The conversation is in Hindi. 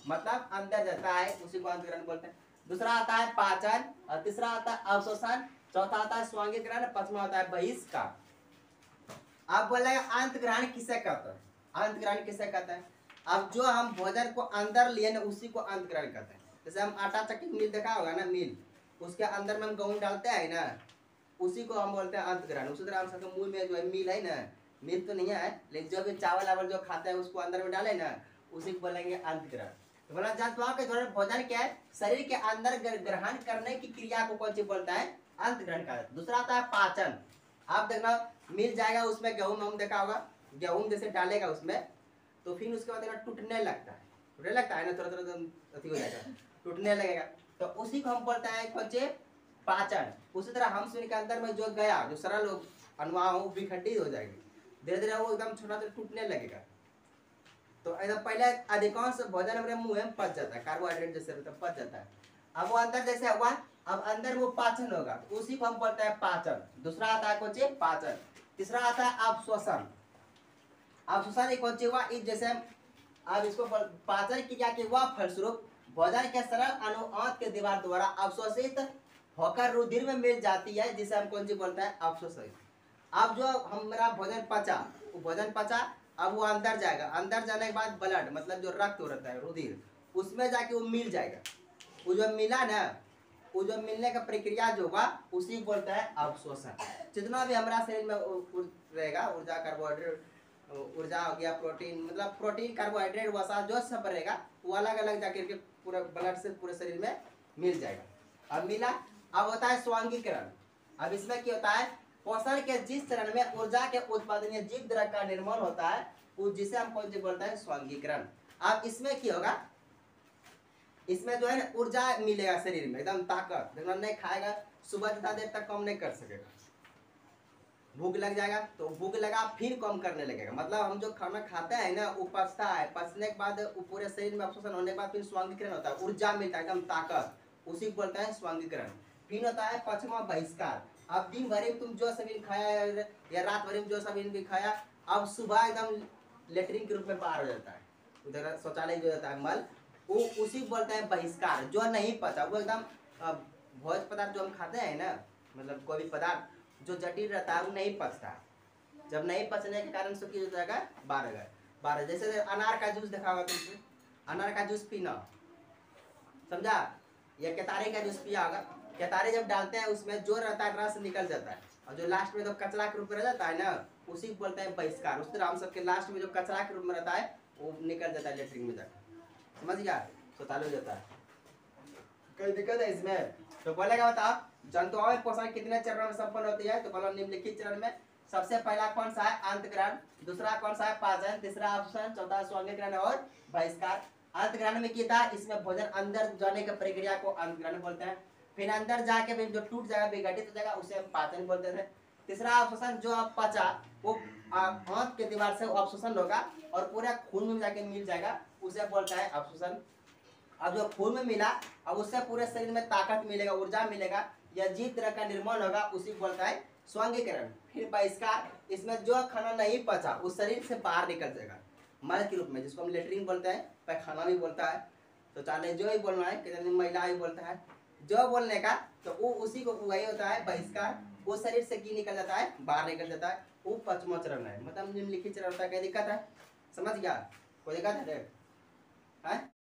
मतलब अंदर जाता है, उसी को अंतःकरण बोलते हैं। दूसरा आता है पाचन, और तीसरा आता है अवशोषण, चौथा आता है स्वांगीकरण, पांचवा आता है बहिष्कार। अब बोलेगा अंत ग्रहण किसे कहते हैं? अंत ग्रहण किसे कहते हैं? अब जो हम भोजन को अंदर लिए ना उसी को अंत ग्रहण कहते हैं। जैसे हम आटा चक्की मिल देखा होगा ना, मिल, उसके अंदर में हम गेहूं डालते हैं ना, उसी को हम बोलते हैं अंत ग्रहण। उसी तरह हम सबके मुंह में जो है मिल है ना, मिल तो नहीं है लेकिन जो भी चावल आवल जो खाते हैं उसको अंदर में डाले ना, उसी को बोलेंगे अंत ग्रहण। तो बोला जातवा के द्वारा भोजन क्या है? शरीर के अंदर ग्रहण करने की क्रिया को कौन सी बोलता है? अंत ग्रहण का। दूसरा आता है पाचन। आप देखना मिल जाएगा उसमें गेहूं, हम देखा होगा गेहूं जैसे डालेगा उसमें, तो फिर उसके बाद टूटने लगता है, टूटने लगता है ना, थोड़ा थोड़ा अथी हो जाएगा, टूटने लगेगा, तो उसी को हम बोलते हैं कौन से? पाचन। उसी तरह हम शरीर के अंदर में जो गया, जो सरल अनुवाह हो विखंडित हो जाएगी, धीरे धीरे वो एकदम छोटा छोटा टूटने लगेगा। तो एकदम पहले अधिकांश भोजन हमारे मुंह में पच जाता है, कार्बोहाइड्रेट जैसे पच जाता है। अब वो अंदर जैसे हुआ, अब अंदर वो पाचन होगा, उसी को हम बोलते हैं पाचन। दूसरा आता है कौन सी? पाचन। तीसरा आता है अवशोषण। अवशोषण एक कौन सी हुआ? इस जैसे अब इसको पाचन की क्या की हुआ, फलस्वरूप भोजन के सरल अणु आंत के दीवार द्वारा अवशोषित होकर रुधिर में मिल जाती है, जिसे हम कौन सी बोलते हैं? अवशोषण। अब जो हमारा भोजन पचा, वो भोजन पचा, अब वो अंदर जाएगा, अंदर जाने के बाद ब्लड मतलब जो रक्त हो रहता है, रुधिर, उसमें जाके वो मिल जाएगा। वो जो मिला ना, वो जो मिलने का प्रक्रिया जो होगा उसी को बोलता है अवशोषण। जितना भी हमारा शरीर में रहेगा, ऊर्जा, कार्बोहाइड्रेट, ऊर्जा हो गया, प्रोटीन, मतलब प्रोटीन, कार्बोहाइड्रेट, वसा जो सब रहेगा वो अलग अलग जाकर के पूरा ब्लड से पूरे शरीर में मिल जाएगा। अब मिला, अब होता है स्वांगीकरण। अब इसमें क्या होता है? पोषण के जिस चरण में ऊर्जा के उत्पादन या जीव द्रव्य का निर्माण होता है, जिसे हम कौन सी बोलते हैं? स्वांगीकरण। अब इसमें क्या होगा? इसमें जो है ना ऊर्जा मिलेगा शरीर में, एकदम ताकत, जब नहीं खाएगा सुबह ज्यादा देर तक कम नहीं कर सकेगा, भूख लग जाएगा तो भूख लगा फिर कम करने लगेगा। मतलब हम जो खाना खाते हैं ना वो पचता है, पचने के बाद वो पूरे शरीर में अवशोषण होने के बाद फिर स्वांगीकरण होता है, ऊर्जा मिलता है, एकदम ताकत, उसी को बोलता है स्वांगीकरण। फिर होता है पांचवा बहिष्कार। अब दिन भर में तुम जो सभी खाया या रात भर में जो सभी भी खाया, अब सुबह एकदम लेटरिन के रूप में बाहर हो जाता है, उधर शौचालय जो होता है मल, वो उसी को बोलते हैं बहिष्कार। जो नहीं पचा, वो एकदम भोज पदार्थ जो हम खाते हैं ना, मतलब कोई भी पदार्थ जो जटिल रहता है वो नहीं पचता। जब नहीं पचने के कारण से क्या हो जाएगा? बारह। जैसे अनार का जूस देखा होगा तुमने, अनार का जूस पीना, समझा? या केतारी का जूस पिया होगा। केतारी जब डालते हैं उसमें जो रहता है रस निकल जाता है, और जो लास्ट में जो कचरा के रूप में रह जाता है ना, उसी को बोलते हैं बहिष्कार। उस तरह हम सबके लास्ट में जो कचरा के रूप में रहता है वो निकल जाता है लेटरिन में जाकर, समझ गया? तो चालू हो जाता है, कोई दिक्कत है इसमें? तो बोलेगा बताओ जंतुओं में पोषण कितने चरणों में संपन्न होती है? तो बोलो निम्नलिखित चरण में। सबसे पहला कौन सा है? अंतग्रहण। दूसरा कौन सा है? पाचन। तीसरा अवशोषण, चौथा स्वांगीकरण और बहिष्कार। अंतग्रहण में क्या था? इसमें भोजन अंदर जाने की प्रक्रिया को अंतग्रहण बोलते हैं। फिर अंदर जाके फिर जो टूट जाएगा, विघटित हो जाएगा, उसे हम पाचन बोलते थे। तीसरा अवशोषण, जो आप पचा वो आंत के दीवार से अवशोषण होगा और पूरा खून में जाके मिल जाएगा, उसे बोलता है अवशोषण। अब जो खून में मिला, अब उससे पूरे शरीर में ताकत मिलेगा, ऊर्जा मिलेगा, या जीव तरह का निर्माण होगा, उसी को बोलता है स्वांगीकरण। फिर बहिष्कार, इसमें जो खाना नहीं पचा उस शरीर से बाहर निकल जाएगा मल के रूप में, जिसको हम लेटरिन बोलते हैं, पैखाना भी बोलता है। तो चाहे जो ही बोलना है, कितने महिला भी बोलता है जो बोलने का, तो वो उसी को वही होता है बहिष्कार। वो शरीर से की निकल जाता है, बाहर निकल जाता है, वो पांचवा चरण है। मतलब निम्नलिखित चरण होता है। क्या दिक्कत है? समझ गया? कोई दिक्कत है?